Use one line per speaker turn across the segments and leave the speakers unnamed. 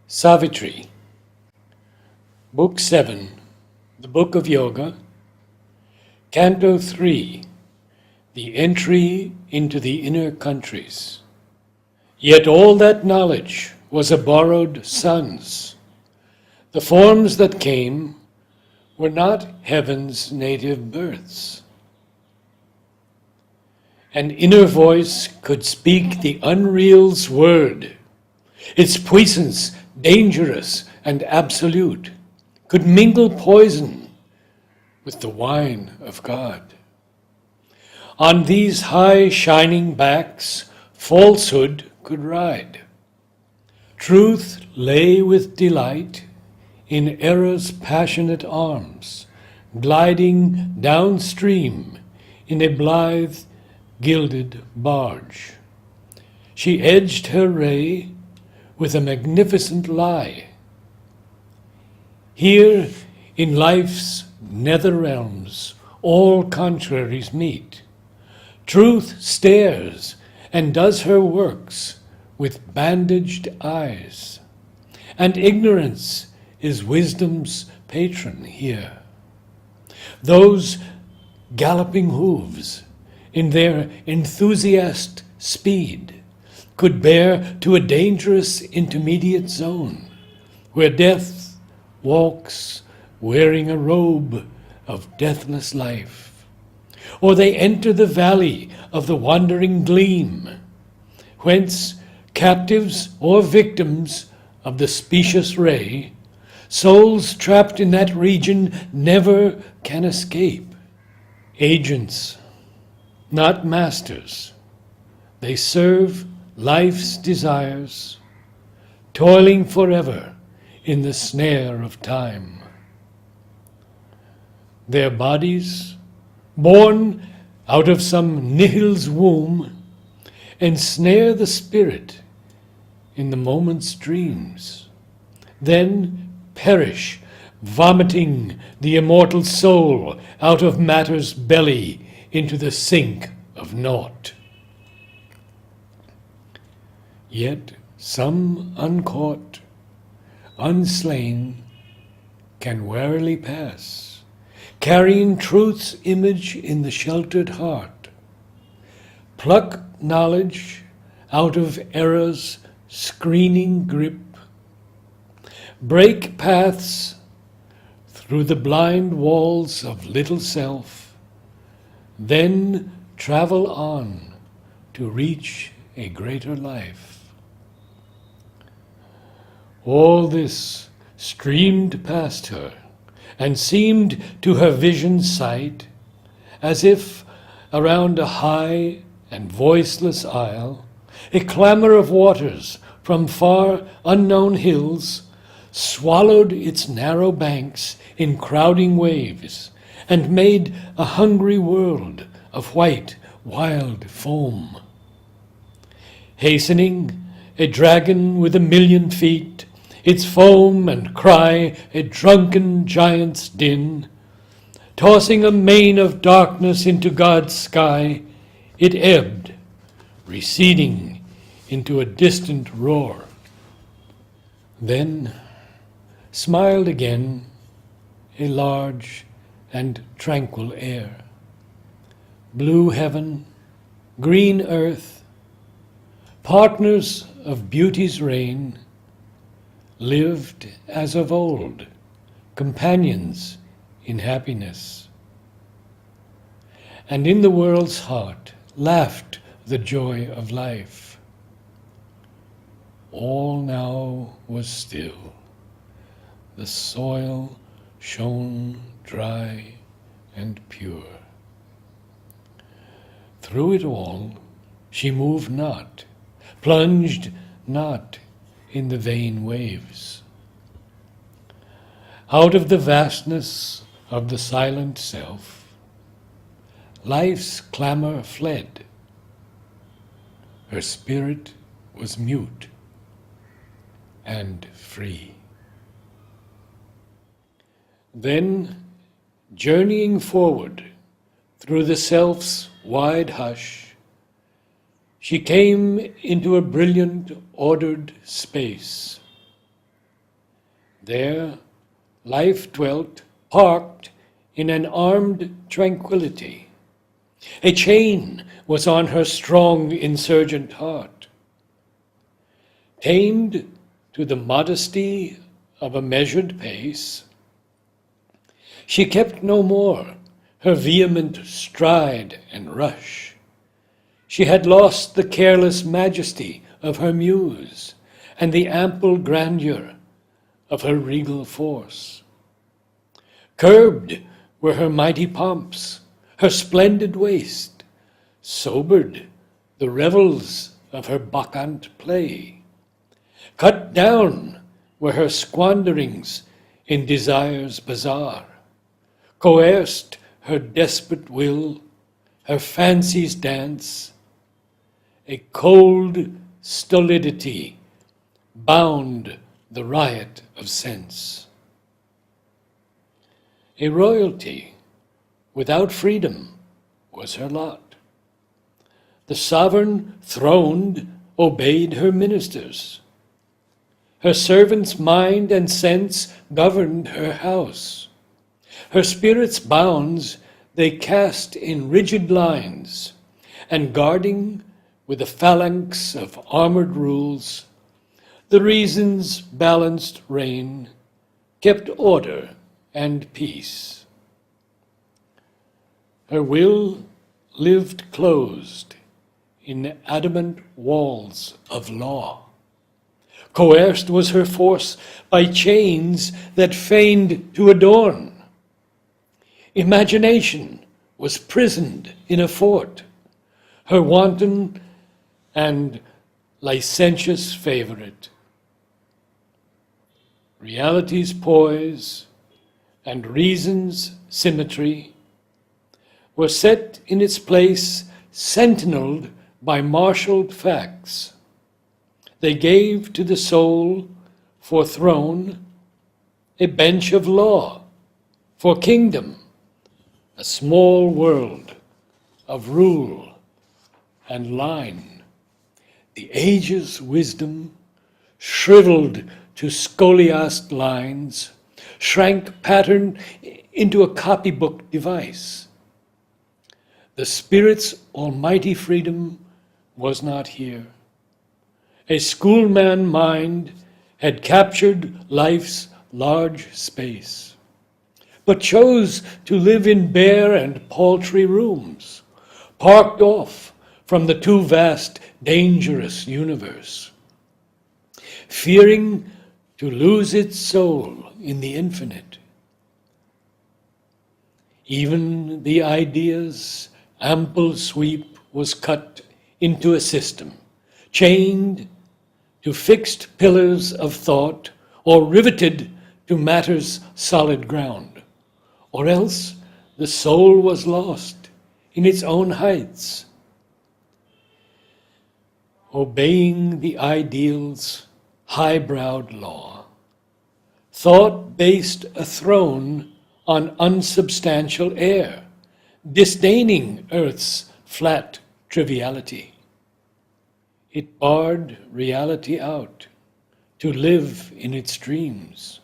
Savitri, Book 7, the Book of Yoga, Canto 3, the Entry into the Inner Countries. Yet all that knowledge was a borrowed son's. The forms that came were not heaven's native births. An inner voice could speak the unreal's word, its puissance dangerous and absolute, could mingle poison with the wine of God. On these high shining backs, falsehood could ride. Truth lay with delight in error's passionate arms, gliding downstream in a blithe, gilded barge. She edged her ray with a magnificent lie. Here in life's nether realms, all contraries meet. Truth stares and does her works with bandaged eyes, and ignorance is wisdom's patron here. Those galloping hooves, in their enthusiast speed, could bear to a dangerous intermediate zone, where death walks wearing a robe of deathless life. Or they enter the valley of the wandering gleam, whence captives or victims of the specious ray, souls trapped in that region never can escape. Agents, not masters, they serve life's desires, toiling forever in the snare of time. Their bodies, born out of some nihil's womb, ensnare the spirit in the moment's dreams, then perish, vomiting the immortal soul out of matter's belly into the sink of naught. Yet some uncaught, unslain, can warily pass, carrying truth's image in the sheltered heart. Pluck knowledge out of error's screening grip, break paths through the blind walls of little self, then travel on to reach a greater life. All this streamed past her and seemed to her vision's sight as if around a high and voiceless isle, a clamor of waters from far unknown hills swallowed its narrow banks in crowding waves and made a hungry world of white, wild foam. Hastening, a dragon with 1,000,000 feet, its foam and cry a drunken giant's din, tossing a mane of darkness into God's sky, it ebbed, receding into a distant roar. Then smiled again a large and tranquil air. Blue heaven, green earth, partners of beauty's reign, lived as of old, companions in happiness. And in the world's heart laughed the joy of life. All now was still. The soil shone dry and pure. Through it all she moved not, plunged not in the vain waves. Out of the vastness of the silent self, life's clamor fled. Her spirit was mute and free. Then, journeying forward through the self's wide hush, she came into a brilliant, ordered space. There life dwelt, parked in an armed tranquility. A chain was on her strong insurgent heart. Tamed to the modesty of a measured pace, she kept no more her vehement stride and rush. She had lost the careless majesty of her muse and the ample grandeur of her regal force. Curbed were her mighty pomps, her splendid waist, sobered the revels of her bacchant play. Cut down were her squanderings in desire's bazaar, coerced her desperate will, her fancy's dance. A cold stolidity bound the riot of sense. A royalty without freedom was her lot. The sovereign throned obeyed her ministers. Her servant's mind and sense governed her house. Her spirit's bounds they cast in rigid lines, and guarding with a phalanx of armored rules, the reason's balanced reign kept order and peace. Her will lived closed in adamant walls of law. Coerced was her force by chains that feigned to adorn. Imagination was prisoned in a fort, her wanton and licentious favorite. Reality's poise and reason's symmetry were set in its place, sentineled by marshaled facts. They gave to the soul for throne a bench of law, for kingdom a small world of rule and line. The age's wisdom, shriveled to scoliased lines, shrank patterned into a copybook device. The Spirit's almighty freedom was not here. A schoolman mind had captured life's large space, but chose to live in bare and paltry rooms, parked off from the too vast, dangerous universe, fearing to lose its soul in the infinite. Even the idea's ample sweep was cut into a system, chained to fixed pillars of thought, or riveted to matter's solid ground. Or else the soul was lost in its own heights, obeying the ideal's high-browed law. Thought based a throne on unsubstantial air, disdaining earth's flat triviality. It barred reality out to live in its dreams,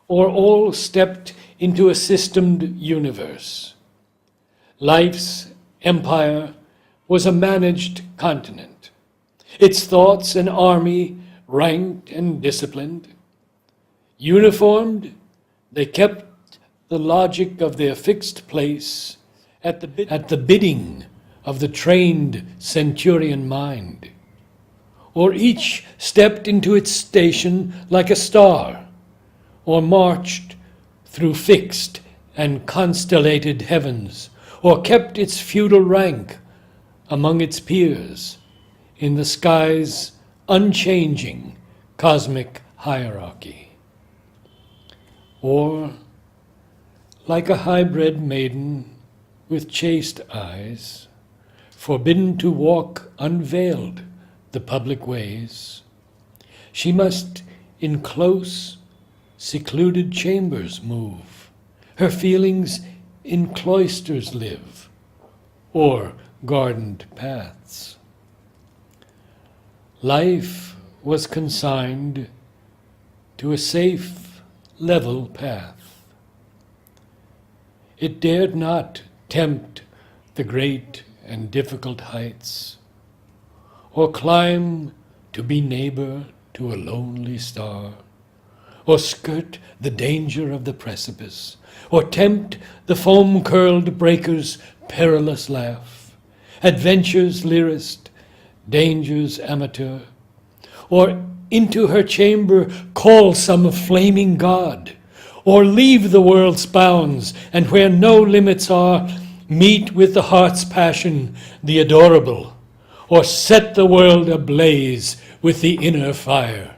or all stepped into a systemed universe. Life's empire was a managed continent, its thoughts an army ranked and disciplined. Uniformed, they kept the logic of their fixed place at the bidding of the trained centurion mind. Or each stepped into its station like a star, or marched through fixed and constellated heavens, or kept its feudal rank among its peers in the sky's unchanging cosmic hierarchy. Or, like a hybrid maiden with chaste eyes, forbidden to walk unveiled the public ways, she must in close, secluded chambers move, her feelings in cloisters live, or gardened paths. Life was consigned to a safe, level path. It dared not tempt the great and difficult heights, or climb to be neighbor to a lonely star, or skirt the danger of the precipice, or tempt the foam-curled breaker's perilous laugh, adventure's lyrist, danger's amateur, or into her chamber call some flaming god, or leave the world's bounds, and where no limits are, meet with the heart's passion, the adorable, or set the world ablaze with the inner fire.